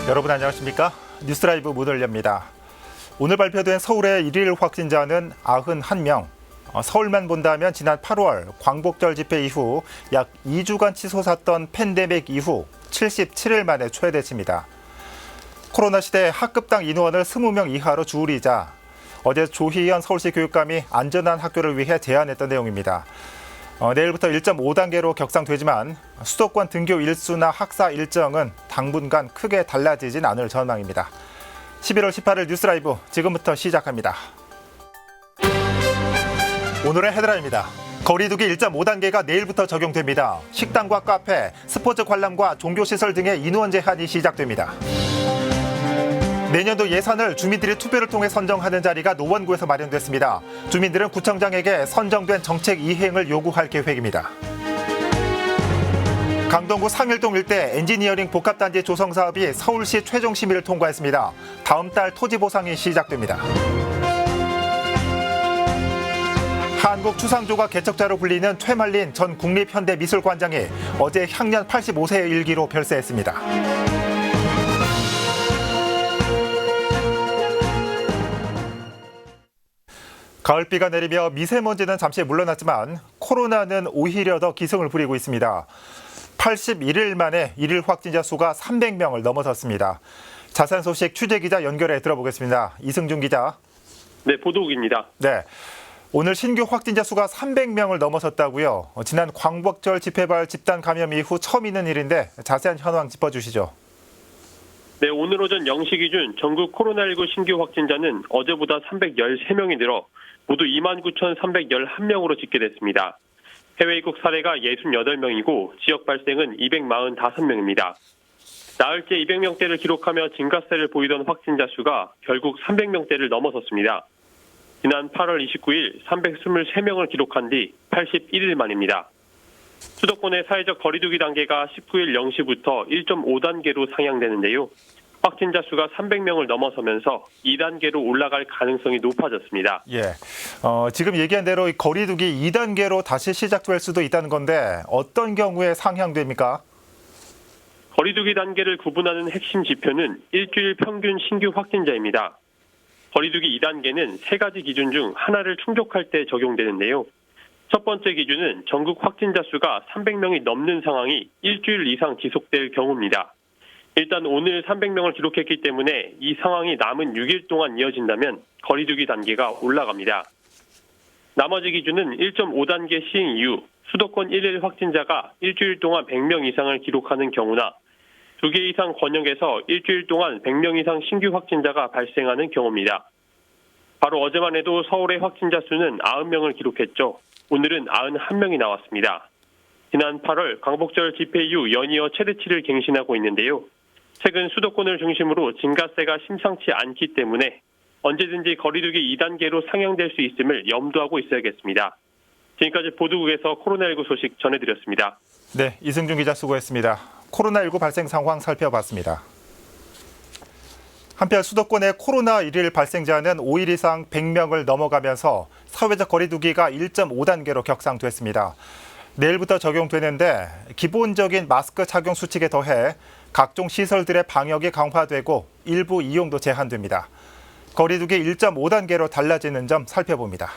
여러분 안녕하십니까? 뉴스라이브 문을엽니다. 오늘 발표된 서울의 일일 확진자는 91명. 서울만 본다면 지난 8월 광복절 집회 이후 약 2주간 치솟았던 팬데믹 이후 77일 만에 최대치입니다. 코로나 시대 학급당 인원을 20명 이하로 줄이자 어제 조희연 서울시 교육감이 안전한 학교를 위해 제안했던 내용입니다. 내일부터 1.5단계로 격상되지만 수도권 등교 일수나 학사 일정은 당분간 크게 달라지진 않을 전망입니다. 11월 18일 뉴스라이브 지금부터 시작합니다. 오늘의 헤드라인입니다. 거리두기 1.5단계가 내일부터 적용됩니다. 식당과 카페, 스포츠 관람과 종교시설 등의 인원 제한이 시작됩니다. 내년도 예산을 주민들이 투표를 통해 선정하는 자리가 노원구에서 마련됐습니다. 주민들은 구청장에게 선정된 정책 이행을 요구할 계획입니다. 강동구 상일동 일대 엔지니어링 복합단지 조성 사업이 서울시 최종 심의를 통과했습니다. 다음 달 토지 보상이 시작됩니다. 한국추상조가 개척자로 불리는 최말린 전 국립현대미술관장이 어제 향년 85세의 일기로 별세했습니다. 가을비가 내리며 미세먼지는 잠시 물러났지만 코로나는 오히려 더 기승을 부리고 있습니다. 81일 만에 일일 확진자 수가 300명을 넘어섰습니다. 자세한 소식 취재기자 연결해 들어보겠습니다. 이승준 기자. 네, 보도국입니다. 네, 오늘 신규 확진자 수가 300명을 넘어섰다고요. 지난 광복절 집회발 집단 감염 이후 처음 있는 일인데 자세한 현황 짚어주시죠. 네, 오늘 오전 0시 기준 전국 코로나19 신규 확진자는 어제보다 313명이 늘어 모두 29,311명으로 집계됐습니다. 해외 입국 사례가 68명이고 지역 발생은 245명입니다. 나흘째 200명대를 기록하며 증가세를 보이던 확진자 수가 결국 300명대를 넘어섰습니다. 지난 8월 29일 323명을 기록한 뒤 81일 만입니다. 수도권의 사회적 거리두기 단계가 19일 0시부터 1.5단계로 상향되는데요. 확진자 수가 300명을 넘어서면서 2단계로 올라갈 가능성이 높아졌습니다. 지금 얘기한 대로 거리두기 2단계로 다시 시작될 수도 있다는 건데 어떤 경우에 상향됩니까? 거리두기 단계를 구분하는 핵심 지표는 일주일 평균 신규 확진자입니다. 거리두기 2단계는 세 가지 기준 중 하나를 충족할 때 적용되는데요. 첫 번째 기준은 전국 확진자 수가 300명이 넘는 상황이 일주일 이상 지속될 경우입니다. 일단 오늘 300명을 기록했기 때문에 이 상황이 남은 6일 동안 이어진다면 거리두기 단계가 올라갑니다. 나머지 기준은 1.5단계 시행 이후 수도권 1일 확진자가 일주일 동안 100명 이상을 기록하는 경우나 2개 이상 권역에서 일주일 동안 100명 이상 신규 확진자가 발생하는 경우입니다. 바로 어제만 해도 서울의 확진자 수는 90명을 기록했죠. 오늘은 91명이 나왔습니다. 지난 8월 광복절 집회 이후 연이어 최대치를 갱신하고 있는데요. 최근 수도권을 중심으로 증가세가 심상치 않기 때문에 언제든지 거리두기 2단계로 상향될 수 있음을 염두하고 있어야겠습니다. 지금까지 보도국에서 코로나19 소식 전해드렸습니다. 네, 이승준 기자 수고했습니다. 코로나19 발생 상황 살펴봤습니다. 한편 수도권의 코로나 일일 발생자는 5일 이상 100명을 넘어가면서 사회적 거리두기가 1.5단계로 격상됐습니다. 내일부터 적용되는데 기본적인 마스크 착용 수칙에 더해 각종 시설들의 방역이 강화되고 일부 이용도 제한됩니다. 거리두기 1.5단계로 달라지는 점 살펴봅니다.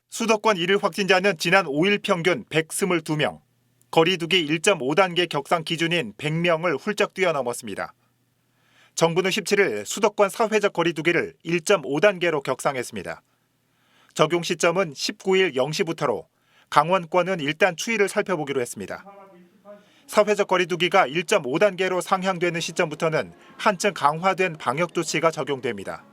수도권 일일 확진자는 지난 5일 평균 122명, 거리두기 1.5단계 격상 기준인 100명을 훌쩍 뛰어넘었습니다. 정부는 17일 수도권 사회적 거리두기를 1.5단계로 격상했습니다. 적용 시점은 19일 0시부터로 강원권은 일단 추이를 살펴보기로 했습니다. 사회적 거리두기가 1.5단계로 상향되는 시점부터는 한층 강화된 방역 조치가 적용됩니다.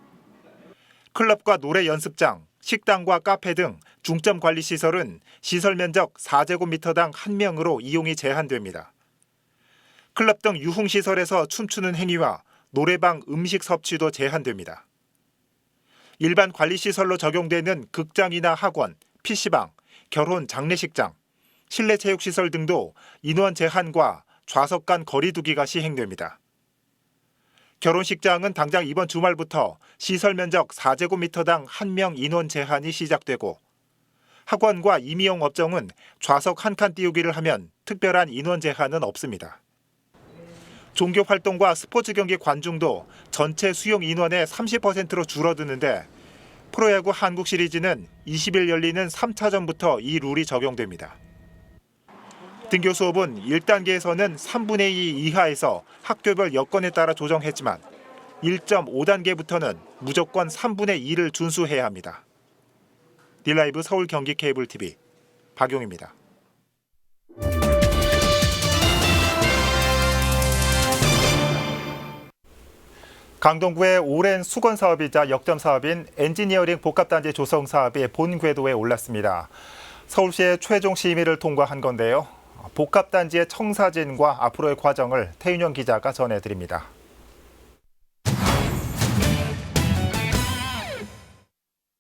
클럽과 노래 연습장, 식당과 카페 등 중점 관리 시설은 시설 면적 4제곱미터당 1명으로 이용이 제한됩니다. 클럽 등 유흥시설에서 춤추는 행위와 노래방 음식 섭취도 제한됩니다. 일반 관리시설로 적용되는 극장이나 학원, PC방, 결혼 장례식장, 실내 체육시설 등도 인원 제한과 좌석 간 거리두기가 시행됩니다. 결혼식장은 당장 이번 주말부터 시설 면적 4제곱미터당 1명 인원 제한이 시작되고 학원과 임의용 업종은 좌석 한 칸 띄우기를 하면 특별한 인원 제한은 없습니다. 종교 활동과 스포츠 경기 관중도 전체 수용 인원의 30%로 줄어드는데 프로야구 한국 시리즈는 20일 열리는 3차전부터 이 룰이 적용됩니다. 등교 수업은 1단계에서는 3분의 2 이하에서 학교별 여건에 따라 조정했지만 1.5단계부터는 무조건 3분의 2를 준수해야 합니다. 딜라이브 서울 경기 케이블 TV 박용입니다. 강동구의 오랜 수건 사업이자 역점 사업인 엔지니어링 복합단지 조성 사업이 본 궤도에 올랐습니다. 서울시의 최종 심의를 통과한 건데요. 복합단지의 청사진과 앞으로의 과정을 태윤영 기자가 전해드립니다.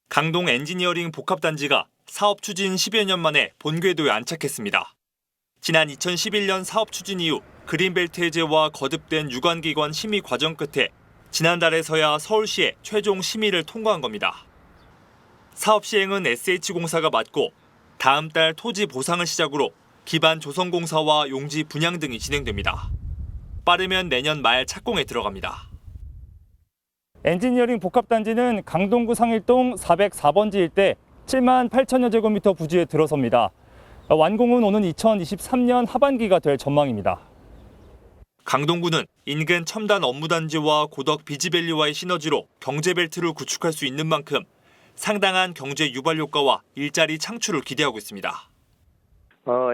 강동 엔지니어링 복합단지가 사업 추진 10여 년 만에 본 궤도에 안착했습니다. 지난 2011년 사업 추진 이후 그린벨트 해제와 거듭된 유관기관 심의 과정 끝에 지난달에서야 서울시의 최종 심의를 통과한 겁니다. 사업 시행은 SH공사가 맡고 다음 달 토지 보상을 시작으로 기반 조성 공사와 용지 분양 등이 진행됩니다. 빠르면 내년 말 착공에 들어갑니다. 엔지니어링 복합단지는 강동구 상일동 404번지 일대 7만 8천여 제곱미터 부지에 들어섭니다. 완공은 오는 2023년 하반기가 될 전망입니다. 강동구는 인근 첨단 업무단지와 고덕 비지밸리와의 시너지로 경제벨트를 구축할 수 있는 만큼 상당한 경제 유발 효과와 일자리 창출을 기대하고 있습니다.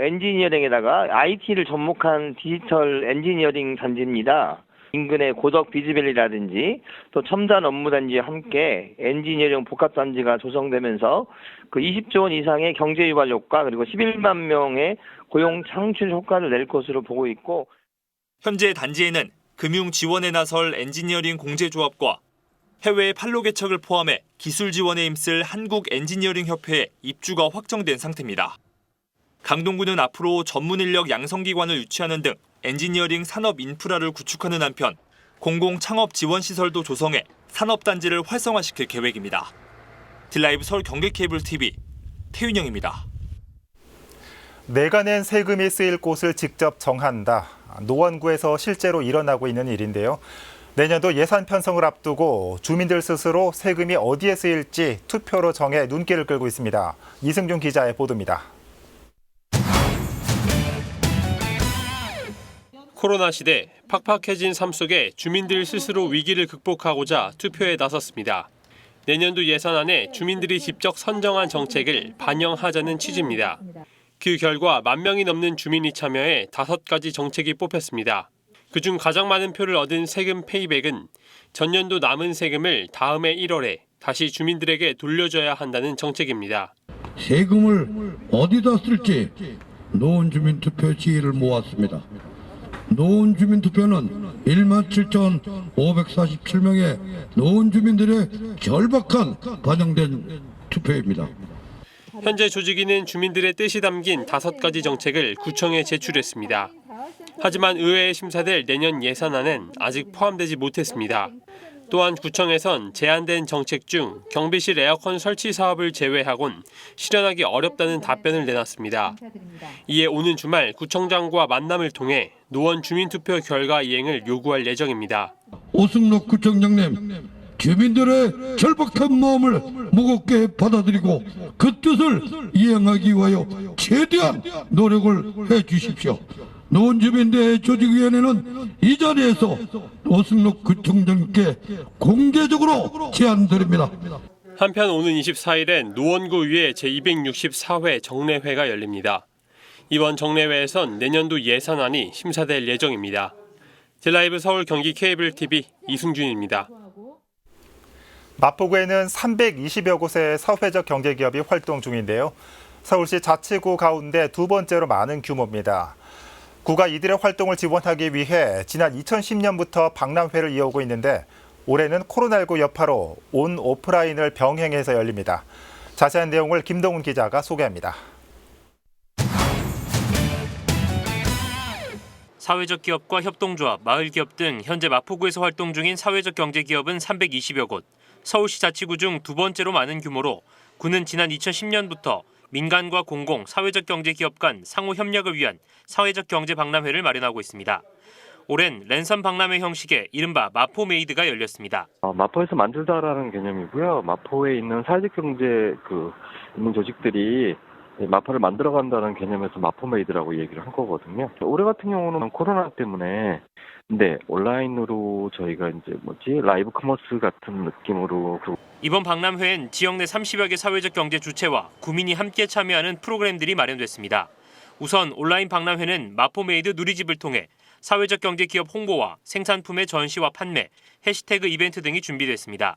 엔지니어링에다가 IT를 접목한 디지털 엔지니어링 단지입니다. 인근의 고덕 비지밸리라든지 또 첨단 업무단지와 함께 엔지니어링 복합단지가 조성되면서 그 20조 원 이상의 경제 유발 효과 그리고 11만 명의 고용 창출 효과를 낼 것으로 보고 있고 현재 단지에는 금융 지원에 나설 엔지니어링 공제조합과 해외 판로 개척을 포함해 기술 지원에 힘쓸 한국 엔지니어링 협회에 입주가 확정된 상태입니다. 강동구는 앞으로 전문 인력 양성기관을 유치하는 등 엔지니어링 산업 인프라를 구축하는 한편 공공 창업 지원 시설도 조성해 산업단지를 활성화시킬 계획입니다. 딜라이브 서울 경기 케이블 TV 태윤영입니다. 내가 낸 세금이 쓰일 곳을 직접 정한다. 노원구에서 실제로 일어나고 있는 일인데요. 내년도 예산 편성을 앞두고 주민들 스스로 세금이 어디에 쓰일지 투표로 정해 눈길을 끌고 있습니다. 이승준 기자의 보도입니다. 코로나 시대 팍팍해진 삶 속에 주민들 스스로 위기를 극복하고자 투표에 나섰습니다. 내년도 예산안에 주민들이 직접 선정한 정책을 반영하자는 취지입니다. 그 결과 10,000명이 넘는 주민이 참여해 5가지 정책이 뽑혔습니다. 그중 가장 많은 표를 얻은 세금 페이백은 전년도 남은 세금을 다음해 1월에 다시 주민들에게 돌려줘야 한다는 정책입니다. 세금을 어디다 쓸지 노원주민투표 지휘를 모았습니다. 노원주민투표는 17,547명의 노원주민들의 절박한 반영된 투표입니다. 현재 조직위는 주민들의 뜻이 담긴 5가지 정책을 구청에 제출했습니다. 하지만 의회에 심사될 내년 예산안엔 아직 포함되지 못했습니다. 또한 구청에선 제한된 정책 중 경비실 에어컨 설치 사업을 제외하곤 실현하기 어렵다는 답변을 내놨습니다. 이에 오는 주말 구청장과 만남을 통해 노원 주민투표 결과 이행을 요구할 예정입니다. 오승록 구청장님, 주민들의 절박한 마음을 무겁게 받아들이고 그 뜻을 이행하기 위하여 최대한 노력을 해주십시오. 노원주민대 조직위원회는 이 자리에서 오승록 구청장님께 공개적으로 제안드립니다. 한편 오는 24일엔 노원구의회 제264회 정례회가 열립니다. 이번 정례회에선 내년도 예산안이 심사될 예정입니다. 딜라이브 서울 경기 케이블 TV 이승준입니다. 마포구에는 320여 곳의 사회적 경제기업이 활동 중인데요. 서울시 자치구 가운데 두 번째로 많은 규모입니다. 구가 이들의 활동을 지원하기 위해 지난 2010년부터 박람회를 이어오고 있는데 올해는 코로나19 여파로 온 오프라인을 병행해서 열립니다. 자세한 내용을 김동훈 기자가 소개합니다. 사회적 기업과 협동조합, 마을기업 등 현재 마포구에서 활동 중인 사회적 경제기업은 320여 곳, 서울시 자치구 중 두 번째로 많은 규모로 구는 지난 2010년부터 민간과 공공, 사회적 경제 기업 간 상호 협력을 위한 사회적 경제 박람회를 마련하고 있습니다. 올해는 랜선 박람회 형식의 이른바 마포메이드가 열렸습니다. 마포에서 만들다라는 개념이고요. 마포에 있는 사회적 경제 있는 조직들이 마포를 만들어간다는 개념에서 마포메이드라고 얘기를 한 거거든요. 올해 같은 경우는 코로나 때문에 온라인으로 저희가 라이브 커머스 같은 느낌으로 이번 박람회엔 지역 내 30여 개 사회적 경제 주체와 구민이 함께 참여하는 프로그램들이 마련됐습니다. 우선 온라인 박람회는 마포메이드 누리집을 통해 사회적 경제 기업 홍보와 생산품의 전시와 판매, 해시태그 이벤트 등이 준비됐습니다.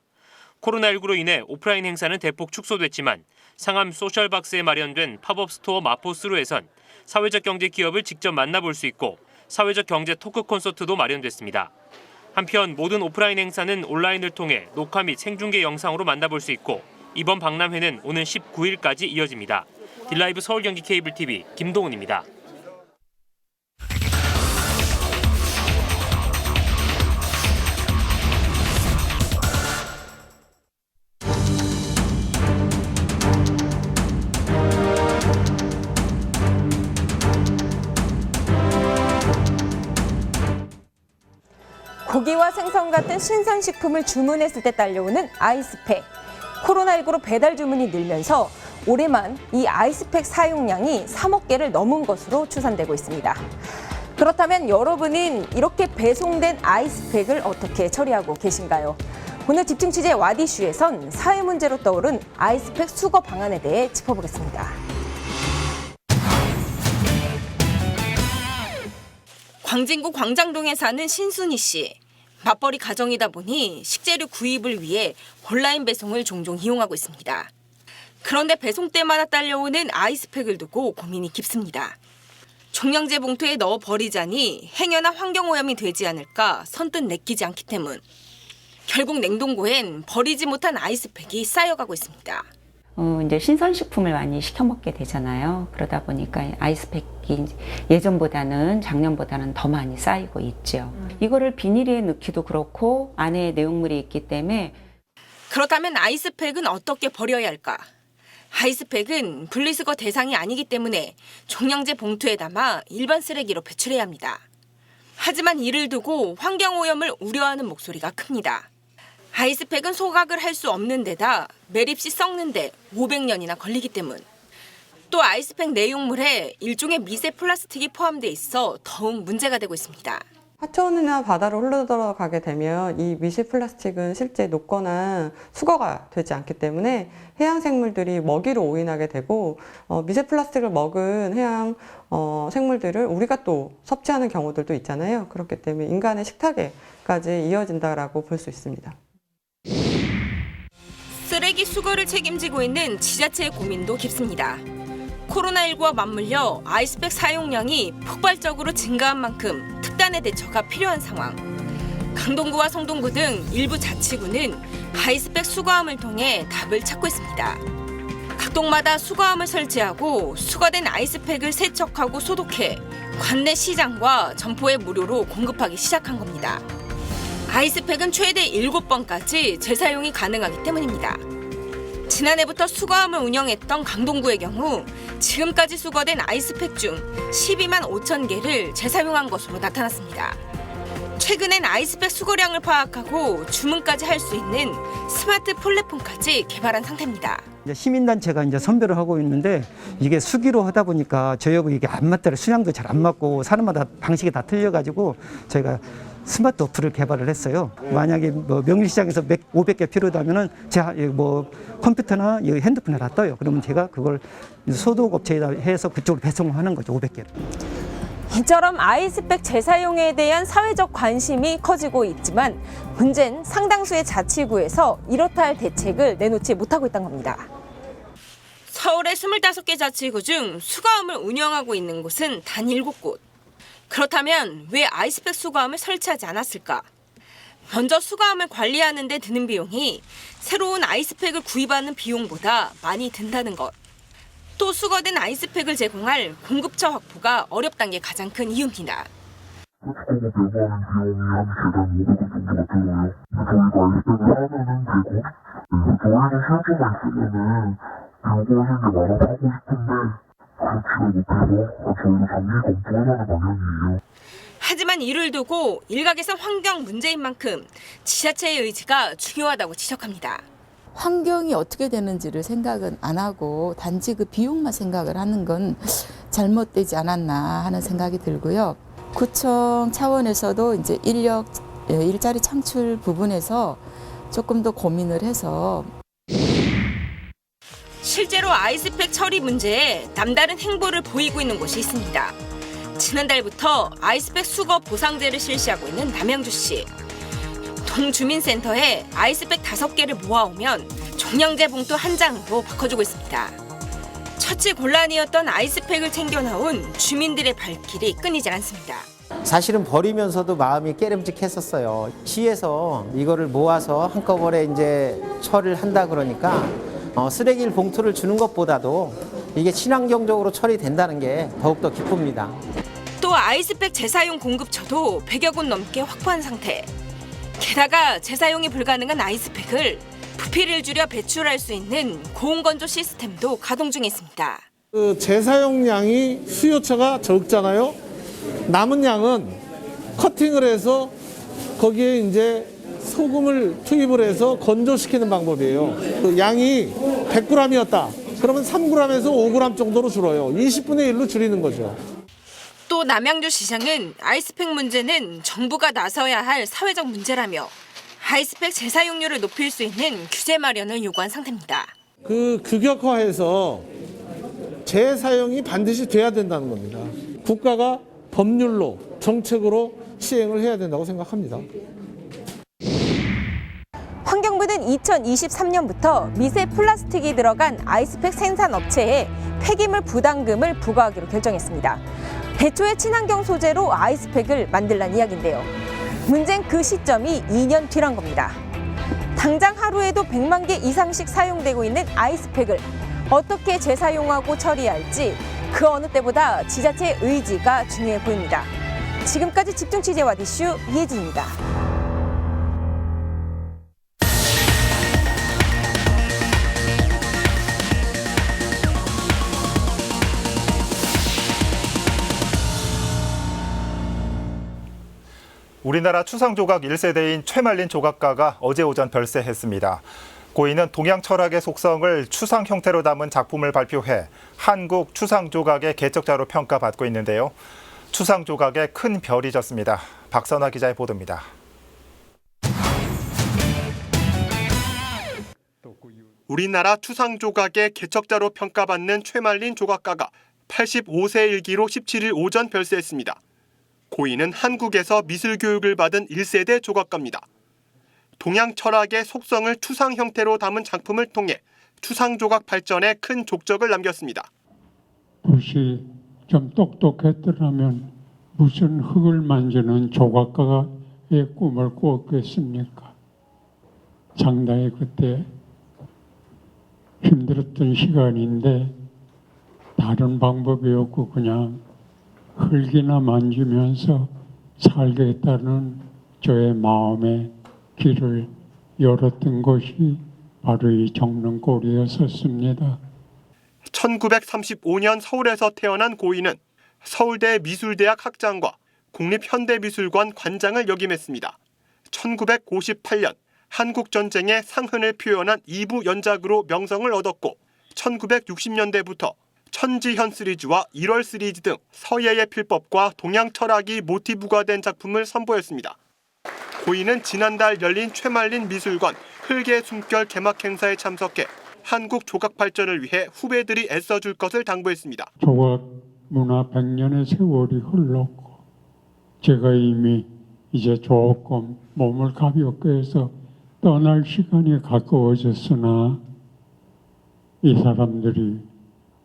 코로나19로 인해 오프라인 행사는 대폭 축소됐지만 상암 소셜박스에 마련된 팝업 스토어 마포스루에선 사회적 경제 기업을 직접 만나볼 수 있고 사회적 경제 토크 콘서트도 마련됐습니다. 한편 모든 오프라인 행사는 온라인을 통해 녹화 및 생중계 영상으로 만나볼 수 있고 이번 박람회는 오는 19일까지 이어집니다. 딜라이브 서울경기 케이블 TV 김동훈입니다. 고기와 생선 같은 신선식품을 주문했을 때 딸려오는 아이스팩. 코로나19로 배달 주문이 늘면서 올해만 이 아이스팩 사용량이 3억 개를 넘은 것으로 추산되고 있습니다. 그렇다면 여러분은 이렇게 배송된 아이스팩을 어떻게 처리하고 계신가요? 오늘 집중 취재 와디슈에선 사회 문제로 떠오른 아이스팩 수거 방안에 대해 짚어보겠습니다. 광진구 광장동에 사는 신순희 씨. 맞벌이 가정이다 보니 식재료 구입을 위해 온라인 배송을 종종 이용하고 있습니다. 그런데 배송 때마다 딸려오는 아이스팩을 두고 고민이 깊습니다. 종량제 봉투에 넣어 버리자니 행여나 환경오염이 되지 않을까 선뜻 내키지 않기 때문. 결국 냉동고엔 버리지 못한 아이스팩이 쌓여가고 있습니다. 이제 신선식품을 많이 시켜 먹게 되잖아요. 그러다 보니까 아이스팩이 예전보다는 작년보다는 더 많이 쌓이고 있죠. 이거를 비닐에 넣기도 그렇고 안에 내용물이 있기 때문에. 그렇다면 아이스팩은 어떻게 버려야 할까? 아이스팩은 분리수거 대상이 아니기 때문에 종량제 봉투에 담아 일반 쓰레기로 배출해야 합니다. 하지만 이를 두고 환경오염을 우려하는 목소리가 큽니다. 아이스팩은 소각을 할 수 없는 데다 매립 시 썩는데 500년이나 걸리기 때문. 또 아이스팩 내용물에 일종의 미세 플라스틱이 포함돼 있어 더욱 문제가 되고 있습니다. 하천이나 바다로 흘러들어가게 되면 이 미세 플라스틱은 실제 녹거나 수거가 되지 않기 때문에 해양 생물들이 먹이로 오인하게 되고 미세 플라스틱을 먹은 해양 생물들을 우리가 또 섭취하는 경우들도 있잖아요. 그렇기 때문에 인간의 식탁에까지 이어진다라고 볼 수 있습니다. 쓰레기 수거를 책임지고 있는 지자체의 고민도 깊습니다. 코로나19와 맞물려 아이스팩 사용량이 폭발적으로 증가한 만큼 특단의 대처가 필요한 상황. 강동구와 성동구 등 일부 자치구는 아이스팩 수거함을 통해 답을 찾고 있습니다. 각 동마다 수거함을 설치하고 수거된 아이스팩을 세척하고 소독해 관내 시장과 점포에 무료로 공급하기 시작한 겁니다. 아이스팩은 최대 7번까지 재사용이 가능하기 때문입니다. 지난해부터 수거함을 운영했던 강동구의 경우 지금까지 수거된 아이스팩 중 12만 5천 개를 재사용한 것으로 나타났습니다. 최근엔 아이스팩 수거량을 파악하고 주문까지 할 수 있는 스마트 플랫폼까지 개발한 상태입니다. 시민단체가 이제 선별을 하고 있는데 이게 수기로 하다 보니까 저희하고 이게 안 맞더라고요. 수량도 잘 안 맞고 사람마다 방식이 다 틀려가지고 저희가 스마트 어플을 개발을 했어요. 만약에 명리시장에서 500개 필요하다면은 제가 컴퓨터나 핸드폰에 다 떠요. 그러면 제가 그걸 소독 업체에다 해서 그쪽으로 배송하는 거죠. 500개를. 이처럼 아이스팩 재사용에 대한 사회적 관심이 커지고 있지만 문제는 상당수의 자치구에서 이렇다 할 대책을 내놓지 못하고 있다는 겁니다. 서울의 25개 자치구 중 수거함을 운영하고 있는 곳은 단 7곳. 그렇다면 왜 아이스팩 수거함을 설치하지 않았을까? 먼저 수거함을 관리하는 데 드는 비용이 새로운 아이스팩을 구입하는 비용보다 많이 든다는 것. 또 수거된 아이스팩을 제공할 공급처 확보가 어렵다는 게 가장 큰 이유입니다. 수거 배부하는 비용이 한 개당 500원 정도가 들어요. 저희가 아이스팩을 하면은 되고, 저희는 실수만 있으면은 요구하시는 게 많아서 하고 싶은데 그렇지가 못해서 저희도 장기 검토하자는 방향이에요. 하지만 이를 두고 일각에서 환경 문제인 만큼 지자체의 의지가 중요하다고 지적합니다. 환경이 어떻게 되는지를 생각은 안 하고 단지 그 비용만 생각을 하는 건 잘못되지 않았나 하는 생각이 들고요. 구청 차원에서도 이제 일자리 창출 부분에서 조금 더 고민을 해서 실제로 아이스팩 처리 문제에 남다른 행보를 보이고 있는 곳이 있습니다. 지난달부터 아이스팩 수거 보상제를 실시하고 있는 남양주시. 동주민센터에 아이스팩 5개를 모아오면 종량제 봉투 1장으로 바꿔주고 있습니다. 처치 곤란이었던 아이스팩을 챙겨 나온 주민들의 발길이 끊이지 않습니다. 사실은 버리면서도 마음이 깨름직했었어요. 시에서 이거를 모아서 한꺼번에 이제 처리를 한다 그러니까 쓰레기 봉투를 주는 것보다도 이게 친환경적으로 처리된다는 게 더욱더 기쁩니다. 또 아이스팩 재사용 공급처도 100여 곳 넘게 확보한 상태. 게다가 재사용이 불가능한 아이스팩을 부피를 줄여 배출할 수 있는 고온건조 시스템도 가동 중에 있습니다. 그 재사용량이 수요처가 적잖아요. 남은 양은 커팅을 해서 거기에 이제 소금을 투입을 해서 건조시키는 방법이에요. 그 양이 100g이었다. 그러면 3g에서 5g 정도로 줄어요. 20분의 1로 줄이는 거죠. 또 남양주 시장은 아이스팩 문제는 정부가 나서야 할 사회적 문제라며 아이스팩 재사용률을 높일 수 있는 규제 마련을 요구한 상태입니다. 그 규격화해서 재사용이 반드시 돼야 된다는 겁니다. 국가가 법률로 정책으로 시행을 해야 된다고 생각합니다. 환경부는 2023년부터 미세 플라스틱이 들어간 아이스팩 생산 업체에 폐기물 부담금을 부과하기로 결정했습니다. 대초에 친환경 소재로 아이스팩을 만들란 이야기인데요. 문제는 그 시점이 2년 뒤란 겁니다. 당장 하루에도 100만 개 이상씩 사용되고 있는 아이스팩을 어떻게 재사용하고 처리할지 그 어느 때보다 지자체의 의지가 중요해 보입니다. 지금까지 집중 취재와 이슈 이혜진입니다. 우리나라 추상조각 1세대인 최말린 조각가가 어제 오전 별세했습니다. 고인은 동양 철학의 속성을 추상 형태로 담은 작품을 발표해 한국 추상조각의 개척자로 평가받고 있는데요. 추상조각에 큰 별이 졌습니다. 박선화 기자의 보도입니다. 우리나라 추상조각의 개척자로 평가받는 최말린 조각가가 85세 일기로 17일 오전 별세했습니다. 고인은 한국에서 미술교육을 받은 1세대 조각가입니다. 동양 철학의 속성을 추상 형태로 담은 작품을 통해 추상조각 발전에 큰 족적을 남겼습니다. 붓이 좀 똑똑했더라면 무슨 흙을 만지는 조각가의 꿈을 꾸었겠습니까? 상당히 그때 힘들었던 시간인데 다른 방법이 없고 그냥 흙이나 만지면서 살겠다는 저의 마음의 길을 열었던 것이 바로 이 정릉골이었었습니다. 1935년 서울에서 태어난 고인은 서울대 미술대학 학장과 국립현대미술관 관장을 역임했습니다. 1958년 한국전쟁의 상흔을 표현한 2부 연작으로 명성을 얻었고 1960년대부터 천지현 시리즈와 1월 시리즈 등 서예의 필법과 동양 철학이 모티브가 된 작품을 선보였습니다. 고인은 지난달 열린 최말린 미술관 흙의 숨결 개막 행사에 참석해 한국 조각 발전을 위해 후배들이 애써줄 것을 당부했습니다. 조각 문화 100년의 세월이 흘렀고 제가 이미 이제 조금 몸을 가볍게 해서 떠날 시간이 가까워졌으나 이 사람들이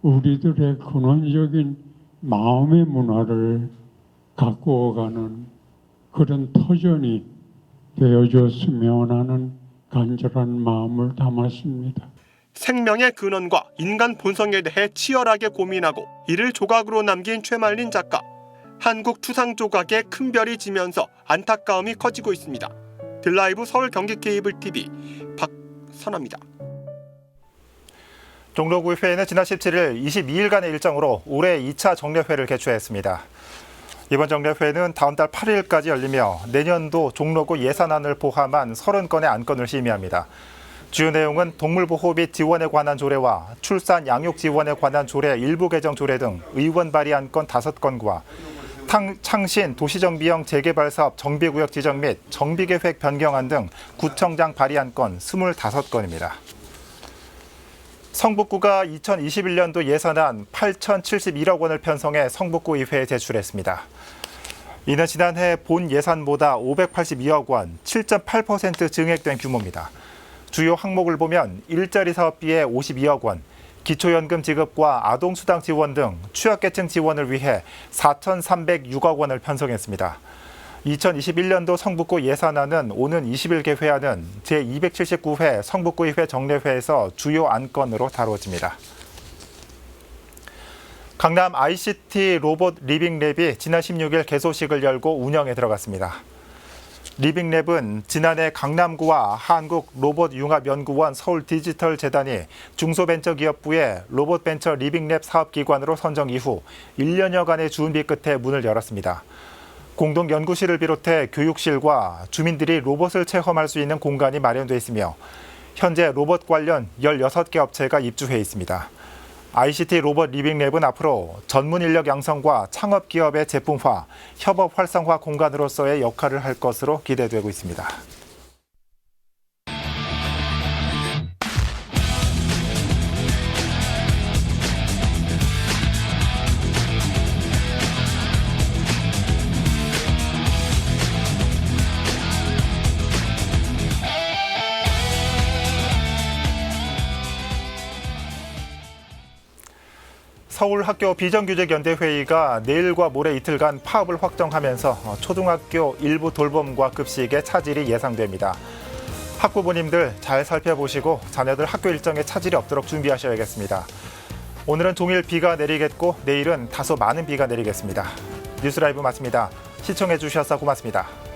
우리들의 근원적인 마음의 문화를 가꾸어가는 그런 터전이 되어줬으면 하는 간절한 마음을 담았습니다. 생명의 근원과 인간 본성에 대해 치열하게 고민하고 이를 조각으로 남긴 최말린 작가. 한국 추상조각에 큰 별이 지면서 안타까움이 커지고 있습니다. 드라이브 서울 경기 케이블 TV 박선아입니다. 종로구의회는 지난 17일 22일간의 일정으로 올해 2차 정례회를 개최했습니다. 이번 정례회는 다음 달 8일까지 열리며 내년도 종로구 예산안을 포함한 30건의 안건을 심의합니다. 주요 내용은 동물보호 및 지원에 관한 조례와 출산 양육 지원에 관한 조례 일부 개정 조례 등 의원 발의 안건 5건과 창신 도시정비형 재개발 사업 정비구역 지정 및 정비계획 변경안 등 구청장 발의 안건 25건입니다. 성북구가 2021년도 예산안 8,071억 원을 편성해 성북구의회에 제출했습니다. 이는 지난해 본 예산보다 582억 원, 7.8% 증액된 규모입니다. 주요 항목을 보면 일자리 사업비에 52억 원, 기초연금 지급과 아동수당 지원 등 취약계층 지원을 위해 4,306억 원을 편성했습니다. 2021년도 성북구 예산안은 오는 20일 개회하는 제279회 성북구의회 정례회에서 주요 안건으로 다뤄집니다. 강남 ICT 로봇 리빙랩이 지난 16일 개소식을 열고 운영에 들어갔습니다. 리빙랩은 지난해 강남구와 한국로봇융합연구원 서울디지털재단이 중소벤처기업부의 로봇벤처 리빙랩 사업기관으로 선정 이후 1년여간의 준비 끝에 문을 열었습니다. 공동연구실을 비롯해 교육실과 주민들이 로봇을 체험할 수 있는 공간이 마련돼 있으며 현재 로봇 관련 16개 업체가 입주해 있습니다. ICT 로봇 리빙랩은 앞으로 전문 인력 양성과 창업 기업의 제품화, 협업 활성화 공간으로서의 역할을 할 것으로 기대되고 있습니다. 서울학교 비정규직연대회의가 내일과 모레 이틀간 파업을 확정하면서 초등학교 일부 돌봄과 급식에 차질이 예상됩니다. 학부모님들 잘 살펴보시고 자녀들 학교 일정에 차질이 없도록 준비하셔야겠습니다. 오늘은 종일 비가 내리겠고 내일은 다소 많은 비가 내리겠습니다. 뉴스라이브 마칩니다. 시청해 주셔서 고맙습니다.